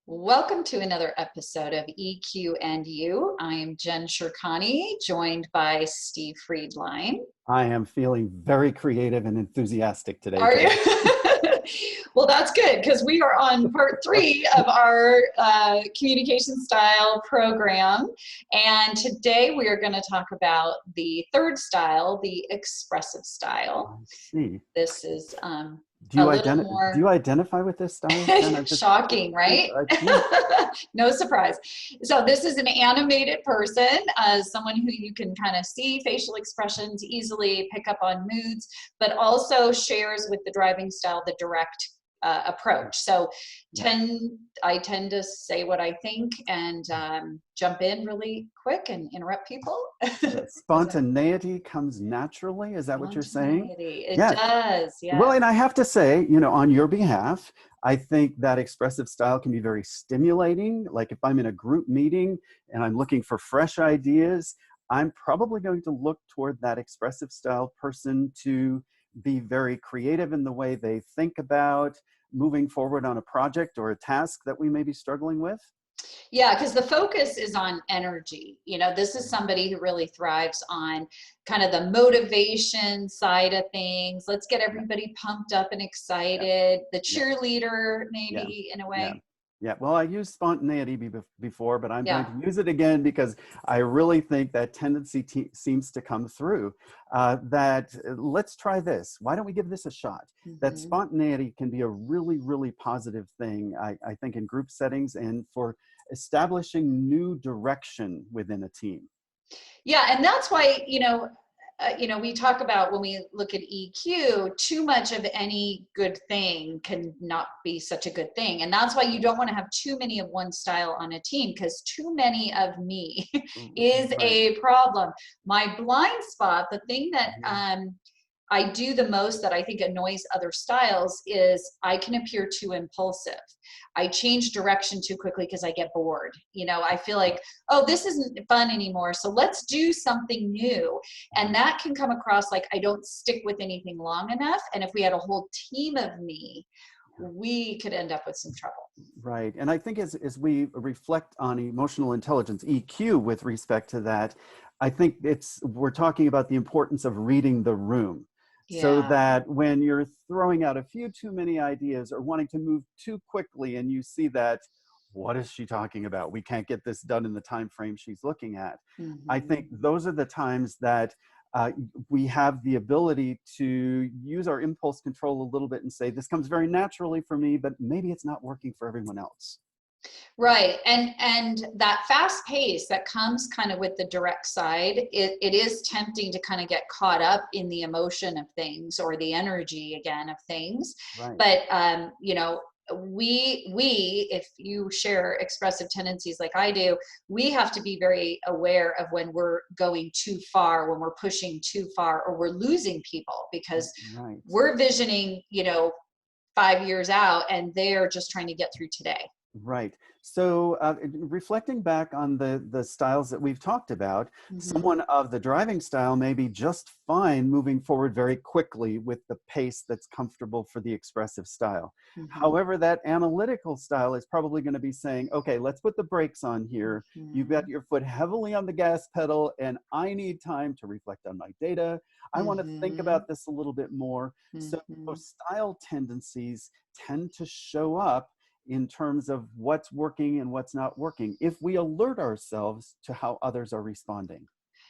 Welcome to another episode of EQ and You. I am Jen Shirkani, joined by Steve Friedlein. I am feeling very creative and enthusiastic today, Are you? Jen. Well, that's good because we are on part 3 of our communication style program. And today we are going to talk about the third style, the expressive style. I see. This is Do a you little more identify with this style, Jen? shocking, right? Yeah. No surprise. So this is an animated person, someone who you can kind of see facial expressions easily, pick up on moods, but also shares with the driving style the direct approach. So I tend to say what I think and jump in really quick and interrupt people. Spontaneity comes naturally. Is that what you're saying? It Yes. does, yeah. Well, and I have to say, on your behalf, I think that expressive style can be very stimulating. Like if I'm in a group meeting and I'm looking for fresh ideas, I'm probably going to look toward that expressive style person to be very creative in the way they think about moving forward on a project or a task that we may be struggling with. Yeah, because the focus is on energy. This is somebody who really thrives on kind of the motivation side of things. Let's get everybody pumped up and excited. The cheerleader, maybe, in a way. Yeah, well, I used spontaneity before, but I'm going Yeah. to use it again because I really think that tendency seems to come through. Let's try this. Why don't we give this a shot? That spontaneity can be a really, really positive thing, I think, in group settings and for establishing new direction within a team. Yeah, and that's why, we talk about when we look at EQ, too much of any good thing can not be such a good thing. And that's why you don't want to have too many of one style on a team, because too many of me is a problem. My blind spot, the thing that I do the most that I think annoys other styles is I can appear too impulsive. I change direction too quickly because I get bored. I feel like, oh, this isn't fun anymore, so let's do something new. And that can come across like I don't stick with anything long enough. And if we had a whole team of me, we could end up with some trouble. Right. And I think as we reflect on emotional intelligence, EQ, with respect to that, I think we're talking about the importance of reading the room. So that when you're throwing out a few too many ideas or wanting to move too quickly and you see that, what is she talking about? We can't get this done in the time frame she's looking at. I think those are the times that we have the ability to use our impulse control a little bit and say, this comes very naturally for me, but maybe it's not working for everyone else. Right. And that fast pace that comes kind of with the direct side, it is tempting to kind of get caught up in the emotion of things or the energy again of things. Right. But, if you share expressive tendencies like I do, we have to be very aware of when we're going too far, when we're pushing too far, or we're losing people because we're visioning, 5 years out and they're just trying to get through today. Right. So reflecting back on the styles that we've talked about, someone of the driving style may be just fine moving forward very quickly with the pace that's comfortable for the expressive style. However, that analytical style is probably going to be saying, okay, let's put the brakes on here. You've got your foot heavily on the gas pedal and I need time to reflect on my data. I want to think about this a little bit more. So those style tendencies tend to show up in terms of what's working and what's not working, if we alert ourselves to how others are responding.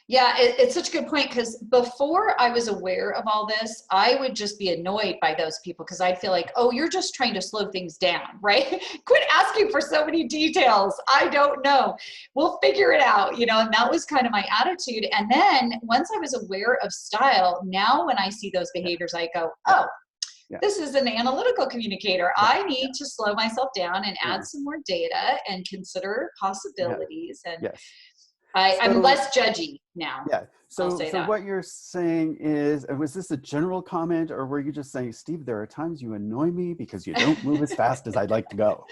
Yeah, it's such a good point, because before I was aware of all this, I would just be annoyed by those people because I'd feel like, oh, you're just trying to slow things down, right? Quit asking for so many details. I don't know. We'll figure it out, and that was kind of my attitude. And then once I was aware of style, now when I see those behaviors, I go, oh, this is an analytical communicator. I need to slow myself down and add some more data and consider possibilities. And I'm less judgy now. Yeah. So what you're saying is, was this a general comment, or were you just saying, Steve, there are times you annoy me because you don't move as fast as I'd like to go?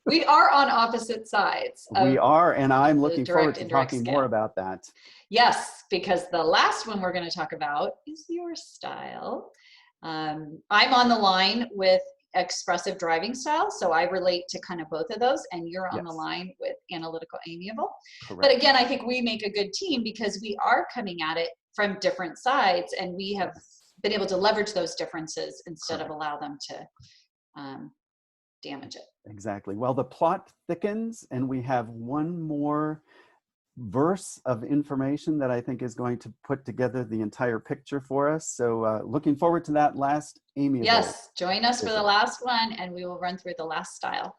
We are on opposite sides. We are, and I'm looking forward to talking more about that. Yes, because the last one we're going to talk about is your style. I'm on the line with expressive driving style. So I relate to kind of both of those, and you're on the Yes, line with analytical amiable. But correct. again, I think we make a good team because we are coming at it from different sides, and we have Yes, been able to leverage those differences instead of correct. allow them to damage it. Exactly. Well, the plot thickens, and we have one more verse of information that I think is going to put together the entire picture for us. So looking forward to that last amiable Yes, join us for the visit. last one, and we will run through the last style.